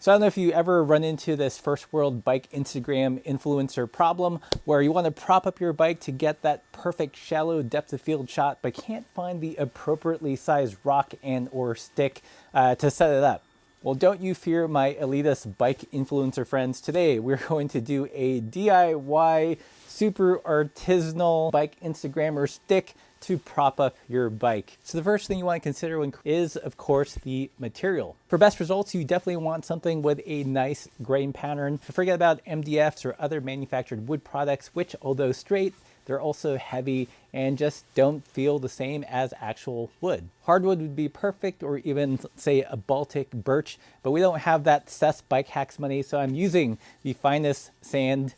So I don't know if you ever run into this first world bike Instagram influencer problem where you want to prop up your bike to get that perfect shallow depth of field shot, but can't find the appropriately sized rock and or stick to set it up. Well, don't you fear, my elitist bike influencer friends. Today we're going to do a DIY super artisanal bike Instagrammer stick to prop up your bike. So the first thing you want to consider is, of course, the material. For best results, you definitely want something with a nice grain pattern. Forget about MDFs or other manufactured wood products, which, although straight, they're also heavy and just don't feel the same as actual wood. Hardwood would be perfect, or even say a Baltic birch, but we don't have that cess bike hacks money, so I'm using the finest sand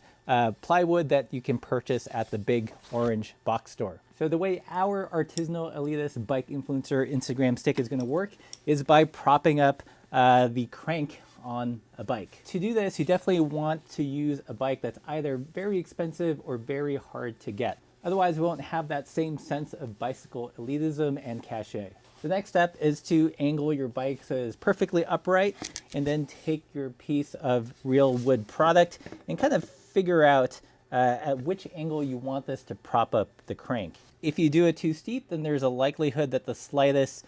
plywood that you can purchase at the big orange box store. So the way our artisanal elitist bike influencer Instagram stick is going to work is by propping up the crank on a bike. To do this, you definitely want to use a bike that's either very expensive or very hard to get. Otherwise, we won't have that same sense of bicycle elitism and cachet. The next step is to angle your bike so it is perfectly upright, and then take your piece of real wood product and kind of figure out at which angle you want this to prop up the crank. If you do it too steep, then there's a likelihood that the slightest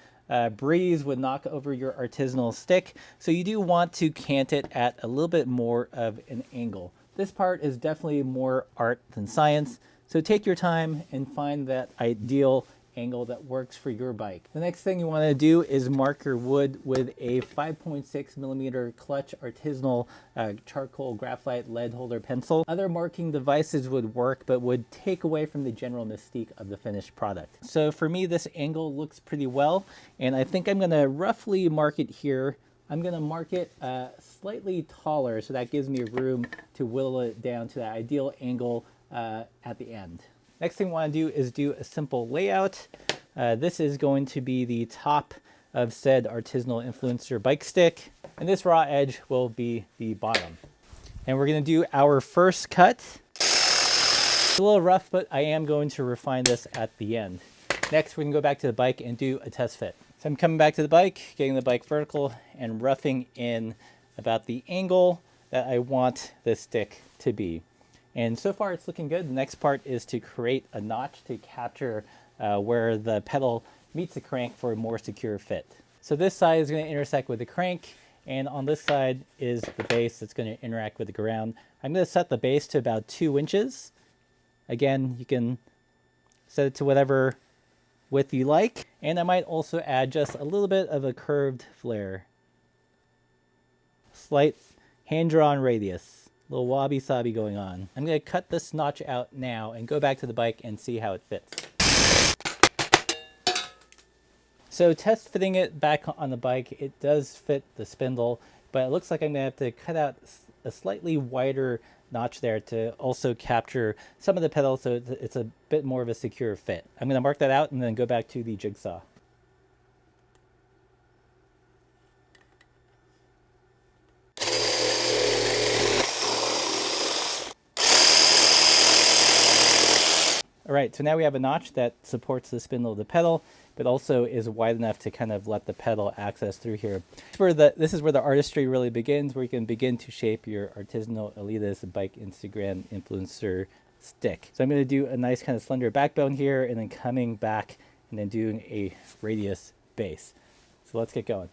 breeze would knock over your artisanal stick. So you do want to cant it at a little bit more of an angle. This part is definitely more art than science. So take your time and find that ideal angle that works for your bike. The next thing you want to do is mark your wood with a 5.6 millimeter clutch artisanal charcoal graphite lead holder pencil. Other marking devices would work, but would take away from the general mystique of the finished product. So for me, this angle looks pretty well, and I think I'm going to roughly mark it here. I'm going to mark it slightly taller, so that gives me room to whittle it down to that ideal angle at the end. Next thing we want to do is do a simple layout. This is going to be the top of said artisanal influencer bike stick, and this raw edge will be the bottom. And we're going to do our first cut. It's a little rough, but I am going to refine this at the end. Next, we can go back to the bike and do a test fit. So I'm coming back to the bike, getting the bike vertical, and roughing in about the angle that I want this stick to be. And so far it's looking good. The next part is to create a notch to capture where the pedal meets the crank for a more secure fit. So this side is going to intersect with the crank, and on this side is the base that's going to interact with the ground. I'm going to set the base to about 2 inches. Again, you can set it to whatever width you like. And I might also add just a little bit of a curved flare. Slight hand-drawn radius. Little wabi-sabi going on. I'm going to cut this notch out now and go back to the bike and see how it fits. So test fitting it back on the bike, it does fit the spindle, but it looks like I'm going to have to cut out a slightly wider notch there to also capture some of the pedal so it's a bit more of a secure fit. I'm going to mark that out and then go back to the jigsaw. All right, so now we have a notch that supports the spindle of the pedal, but also is wide enough to kind of let the pedal access through here. This is where the artistry really begins, where you can begin to shape your artisanal elitist bike Instagram influencer stick. So I'm going to do a nice kind of slender backbone here, and then coming back and then doing a radius base. So let's get going.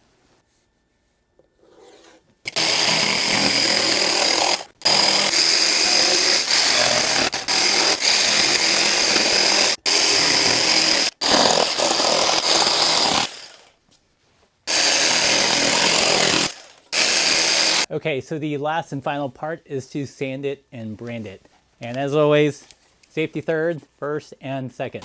Okay, so the last and final part is to sand it and brand it. And as always, safety third, first, and second.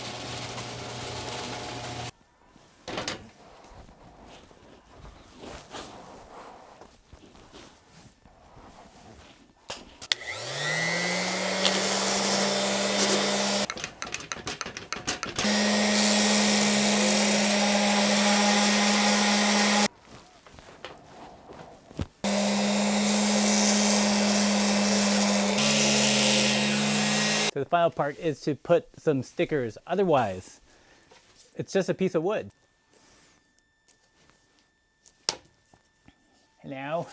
So the final part is to put some stickers. Otherwise, it's just a piece of wood. And now,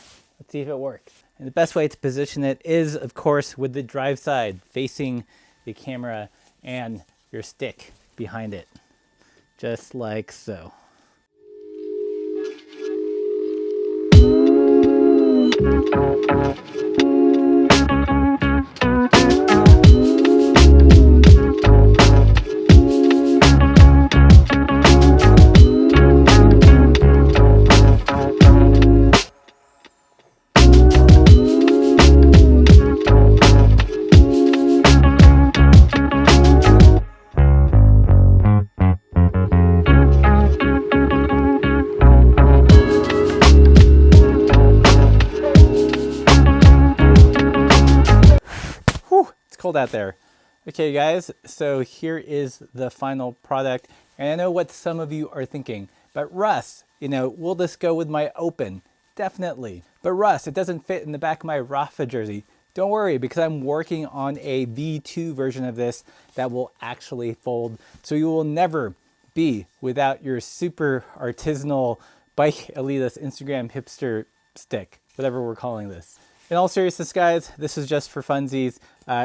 see if it works. And the best way to position it is, of course, with the drive side facing the camera and your stick behind it, just like so. Cold out there. Okay guys, so here is the final product, and I know what some of you are thinking, but Russ, will this go with my open? Definitely. But Russ, it doesn't fit in the back of my Rafa jersey. Don't worry, because I'm working on a V2 version of this that will actually fold, so you will never be without your super artisanal Bike Elitist Instagram hipster stick, whatever we're calling this. In all seriousness, guys, this is just for funsies.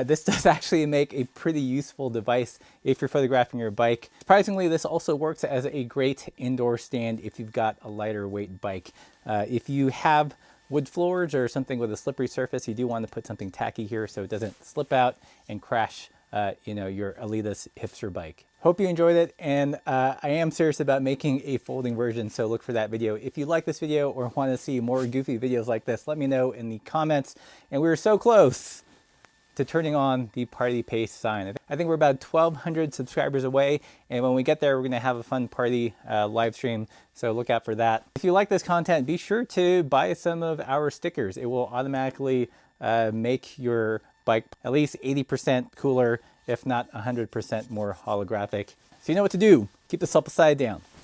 This does actually make a pretty useful device if you're photographing your bike. Surprisingly, this also works as a great indoor stand if you've got a lighter weight bike. If you have wood floors or something with a slippery surface, you do want to put something tacky here so it doesn't slip out and crash your Elitist hipster bike. Hope you enjoyed it, and I am serious about making a folding version, so look for that video. If you like this video or want to see more goofy videos like this, let me know in the comments. And we're so close to turning on the party pace sign. I think we're about 1,200 subscribers away, and when we get there, we're gonna have a fun party live stream, so look out for that. If you like this content, be sure to buy some of our stickers. It will automatically make your bike at least 80% cooler, if not 100% more holographic. So you know what to do. Keep the self upside down.